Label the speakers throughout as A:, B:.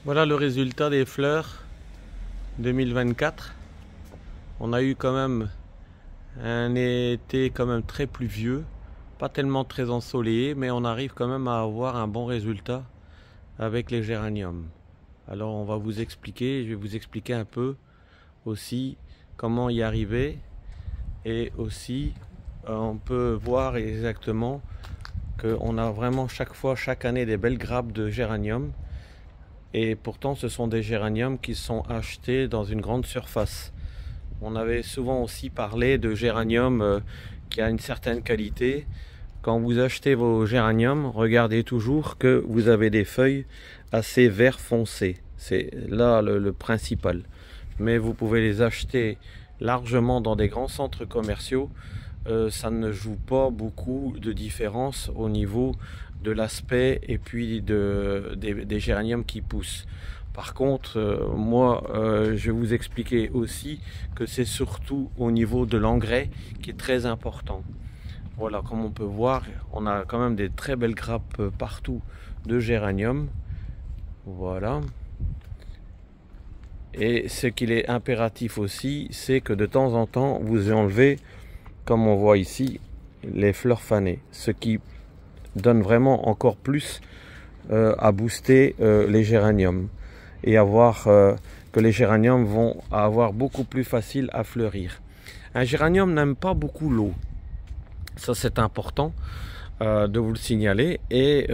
A: Voilà le résultat des fleurs 2024. On a eu quand même un été quand même très pluvieux, pas tellement très ensoleillé, mais on arrive quand même à avoir un bon résultat avec les géraniums. Alors on va vous expliquer, je vais vous expliquer un peu aussi comment y arriver, et aussi on peut voir exactement qu'on a vraiment chaque année des belles grappes de géranium. Et pourtant ce sont des géraniums qui sont achetés dans une grande surface. On avait souvent aussi parlé de géranium qui a une certaine qualité. Quand vous achetez vos géraniums, regardez toujours que vous avez des feuilles assez vert foncé. C'est là le principal. Mais vous pouvez les acheter largement dans des grands centres commerciaux. Ça ne joue pas beaucoup de différence au niveau de l'aspect et puis des géraniums qui poussent. Par contre, je vais vous expliquer aussi que c'est surtout au niveau de l'engrais qui est très important. Voilà, comme on peut voir, on a quand même des très belles grappes partout de géranium. Voilà. Et ce qu'il est impératif aussi, c'est que de temps en temps, vous enlevez, comme on voit ici, les fleurs fanées. Ce qui donne vraiment encore plus à booster les géraniums. Et que les géraniums vont avoir beaucoup plus facile à fleurir. Un géranium n'aime pas beaucoup l'eau. Ça c'est important de vous le signaler. Et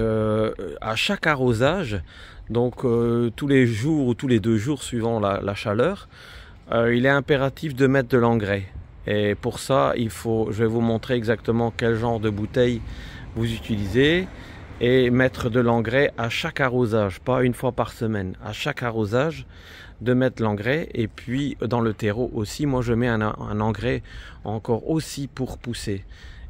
A: à chaque arrosage, donc tous les jours ou tous les 2 jours suivant la chaleur, il est impératif de mettre de l'engrais. Et pour ça, je vais vous montrer exactement quel genre de bouteille vous utilisez, et mettre de l'engrais à chaque arrosage, pas une fois par semaine, à chaque arrosage de mettre l'engrais. Et puis dans le terreau aussi, moi je mets un engrais encore aussi pour pousser,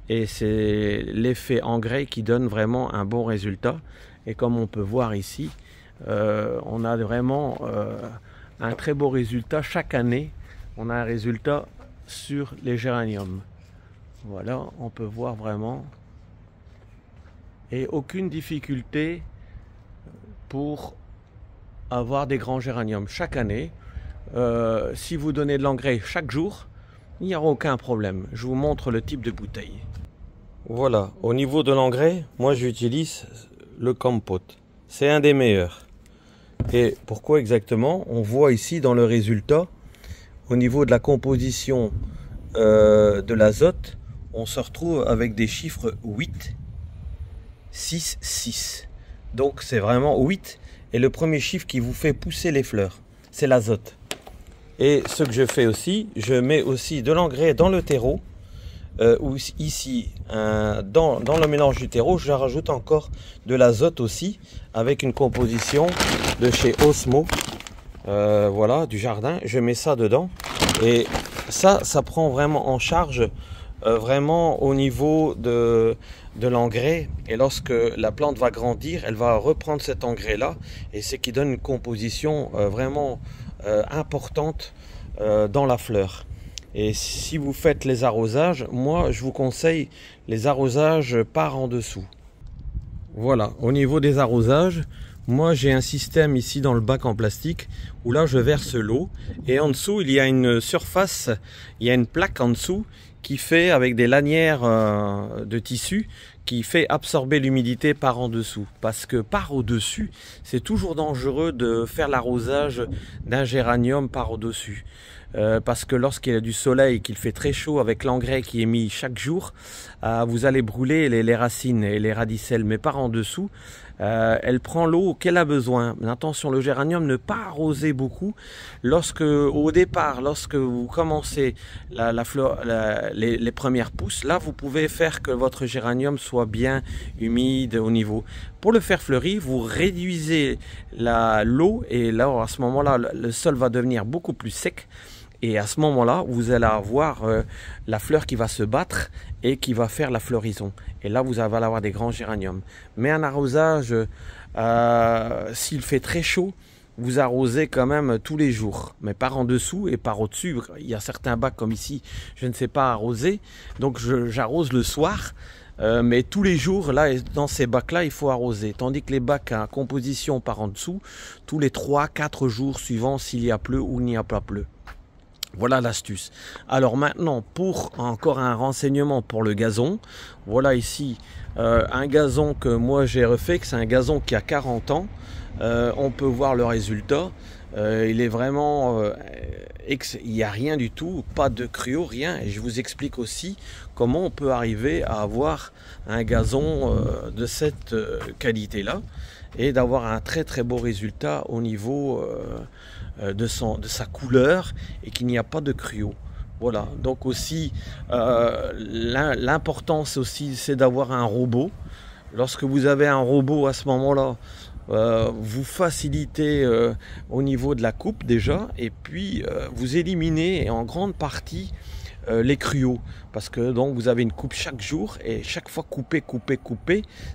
A: et c'est l'effet engrais qui donne vraiment un bon résultat. Et comme on peut voir ici, on a vraiment un très beau résultat chaque année. On a un résultat sur les géraniums. Voilà, on peut voir vraiment, et aucune difficulté pour avoir des grands géraniums chaque année. Si vous donnez de l'engrais chaque jour, il n'y aura aucun problème. Je vous montre le type de bouteille. Voilà, au niveau de l'engrais, moi j'utilise le Compote. C'est un des meilleurs. Et pourquoi exactement? On voit ici dans le résultat, au niveau de la composition de l'azote, on se retrouve avec des chiffres 8, 6, 6. Donc c'est vraiment 8. Et le premier chiffre qui vous fait pousser les fleurs, c'est l'azote. Et ce que je fais aussi, je mets aussi de l'engrais dans le terreau. Ou ici, dans le mélange du terreau, je rajoute encore de l'azote aussi, avec une composition de chez Osmo. Voilà, du jardin. Je mets ça dedans. Et ça prend vraiment en charge vraiment au niveau de l'engrais. Et lorsque la plante va grandir, elle va reprendre cet engrais là, et c'est qui donne une composition vraiment importante dans la fleur. Et si vous faites les arrosages, moi je vous conseille les arrosages par en dessous. Voilà, au niveau des arrosages, moi j'ai un système ici dans le bac en plastique où là je verse l'eau, et en dessous il y a une surface, il y a une plaque en dessous qui fait, avec des lanières de tissu, qui fait absorber l'humidité par en dessous. Parce que par au-dessus, c'est toujours dangereux de faire l'arrosage d'un géranium par au-dessus. Parce que lorsqu'il y a du soleil, qu'il fait très chaud, avec l'engrais qui est mis chaque jour, vous allez brûler les racines et les radicelles. Mais par en dessous, elle prend l'eau qu'elle a besoin. Mais attention, le géranium, ne pas arroser beaucoup. Au départ, lorsque vous commencez les premières pousses, là vous pouvez faire que votre géranium soit bien humide au niveau. Pour le faire fleurir, vous réduisez l'eau, et là à ce moment-là, le sol va devenir beaucoup plus sec. Et à ce moment-là, vous allez avoir la fleur qui va se battre et qui va faire la floraison. Et là, vous allez avoir des grands géraniums. Mais un arrosage, s'il fait très chaud, vous arrosez quand même tous les jours. Mais par en dessous et par au-dessus. Il y a certains bacs comme ici, je ne sais pas arroser. Donc j'arrose le soir. mais tous les jours, là, dans ces bacs-là, il faut arroser. Tandis que les bacs à composition par en dessous, tous les 3-4 jours suivant s'il y a plu ou il n'y a pas plu. Voilà l'astuce. Alors maintenant, pour encore un renseignement pour le gazon, voilà ici un gazon que moi j'ai refait, que c'est un gazon qui a 40 ans. On peut voir le résultat. Il est vraiment, il n'y a rien du tout, pas de cryo, rien. Et je vous explique aussi comment on peut arriver à avoir un gazon de cette qualité-là et d'avoir un très très beau résultat au niveau de sa couleur et qu'il n'y a pas de cryo. Voilà, donc aussi l'importance aussi c'est d'avoir un robot. Lorsque vous avez un robot à ce moment-là, vous facilitez au niveau de la coupe déjà, et puis vous éliminez en grande partie les cryos, parce que donc vous avez une coupe chaque jour et chaque fois couper,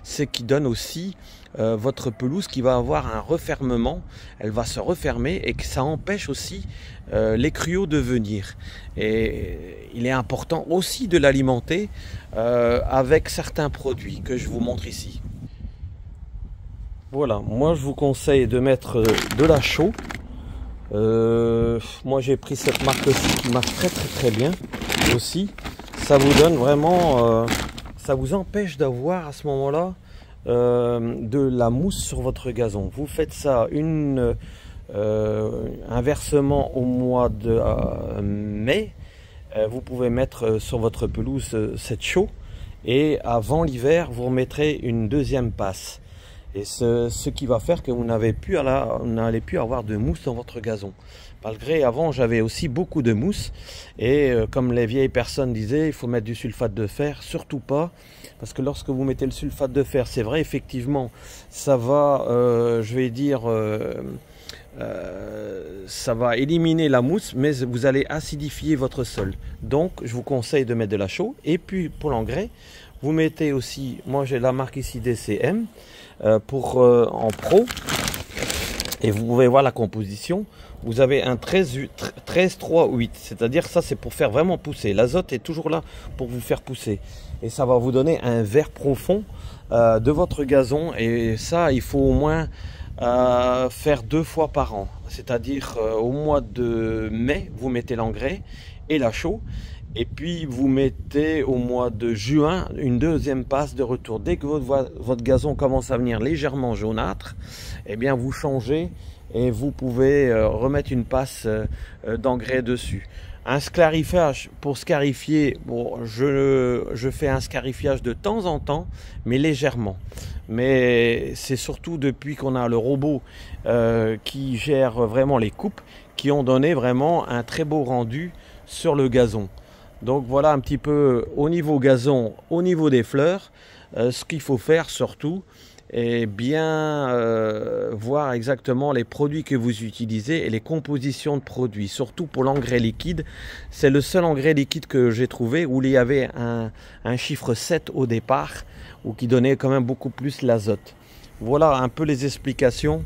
A: ce qui donne aussi votre pelouse qui va avoir un refermement, elle va se refermer et que ça empêche aussi les cryos de venir. Et il est important aussi de l'alimenter avec certains produits que je vous montre ici. Voilà, moi je vous conseille de mettre de la chaux. Moi j'ai pris cette marque-ci qui marche très bien aussi. Ça vous donne vraiment, ça vous empêche d'avoir à ce moment-là de la mousse sur votre gazon. Vous faites ça inversement au mois de mai. Vous pouvez mettre sur votre pelouse cette chaux et avant l'hiver vous remettrez une deuxième passe. Et ce qui va faire que vous n'allez plus avoir de mousse dans votre gazon. Malgré, avant, j'avais aussi beaucoup de mousse. Et comme les vieilles personnes disaient, il faut mettre du sulfate de fer. Surtout pas. Parce que lorsque vous mettez le sulfate de fer, c'est vrai, effectivement, ça va, je vais dire, ça va éliminer la mousse, mais vous allez acidifier votre sol. Donc, je vous conseille de mettre de la chaux. Et puis, pour l'engrais, vous mettez aussi, moi j'ai la marque ici DCM, en pro, et vous pouvez voir la composition. Vous avez un 13-3-8, c'est-à-dire ça c'est pour faire vraiment pousser. L'azote est toujours là pour vous faire pousser et ça va vous donner un vert profond de votre gazon, et ça il faut au moins faire 2 fois par an, c'est-à-dire au mois de mai vous mettez l'engrais et la chaux. Et puis vous mettez au mois de juin une deuxième passe de retour. Dès que votre gazon commence à venir légèrement jaunâtre, eh bien vous changez et vous pouvez remettre une passe d'engrais dessus. Un scarifiage, pour scarifier, bon, je fais un scarifiage de temps en temps, mais légèrement. Mais c'est surtout depuis qu'on a le robot qui gère vraiment les coupes, qui ont donné vraiment un très beau rendu sur le gazon. Donc voilà un petit peu au niveau gazon, au niveau des fleurs, ce qu'il faut faire surtout est bien voir exactement les produits que vous utilisez et les compositions de produits. Surtout pour l'engrais liquide, c'est le seul engrais liquide que j'ai trouvé où il y avait un chiffre 7 au départ, ou qui donnait quand même beaucoup plus l'azote. Voilà un peu les explications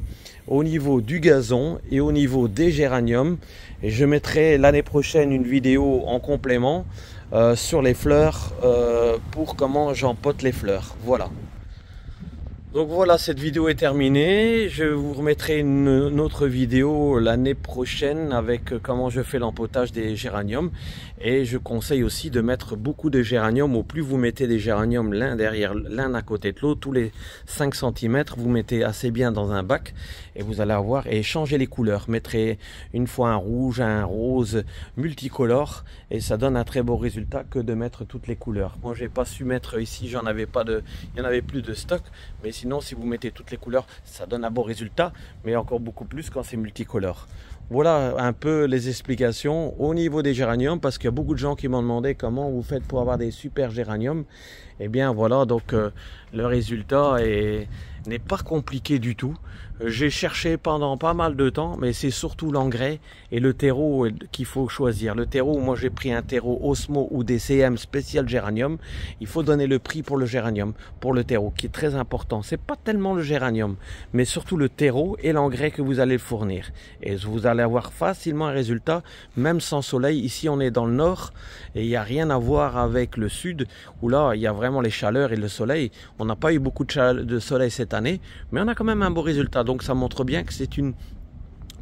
A: au niveau du gazon et au niveau des géraniums. Et je mettrai l'année prochaine une vidéo en complément sur les fleurs pour comment j'empote les fleurs. Voilà. Donc voilà, cette vidéo est terminée. Je vous remettrai une autre vidéo l'année prochaine avec comment je fais l'empotage des géraniums. Et je conseille aussi de mettre beaucoup de géraniums. Au plus vous mettez des géraniums l'un à côté de l'autre, tous les 5 cm, vous mettez assez bien dans un bac et vous allez avoir, et changer les couleurs. Mettrez une fois un rouge, un rose multicolore et ça donne un très beau résultat que de mettre toutes les couleurs. Moi j'ai pas su mettre ici, il n'y en avait plus de stock, mais sinon si vous mettez toutes les couleurs ça donne un beau résultat, mais encore beaucoup plus quand c'est multicolore. Voilà un peu les explications au niveau des géraniums, parce qu'il y a beaucoup de gens qui m'ont demandé comment vous faites pour avoir des super géraniums. Et bien voilà, donc le résultat n'est pas compliqué du tout. J'ai cherché pendant pas mal de temps, mais c'est surtout l'engrais et le terreau qu'il faut choisir. Le terreau, moi j'ai pris un terreau Osmo ou DCM spécial géranium. Il faut donner le prix pour le géranium, pour le terreau, qui est très important. C'est pas tellement le géranium, mais surtout le terreau et l'engrais que vous allez fournir. Et vous allez avoir facilement un résultat, même sans soleil. Ici, on est dans le nord et il n'y a rien à voir avec le sud, où là, il y a vraiment les chaleurs et le soleil. On n'a pas eu beaucoup de soleil cette année, mais on a quand même un beau résultat. Donc ça montre bien que c'est une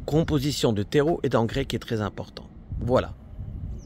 A: composition de terreau et d'engrais qui est très important. Voilà.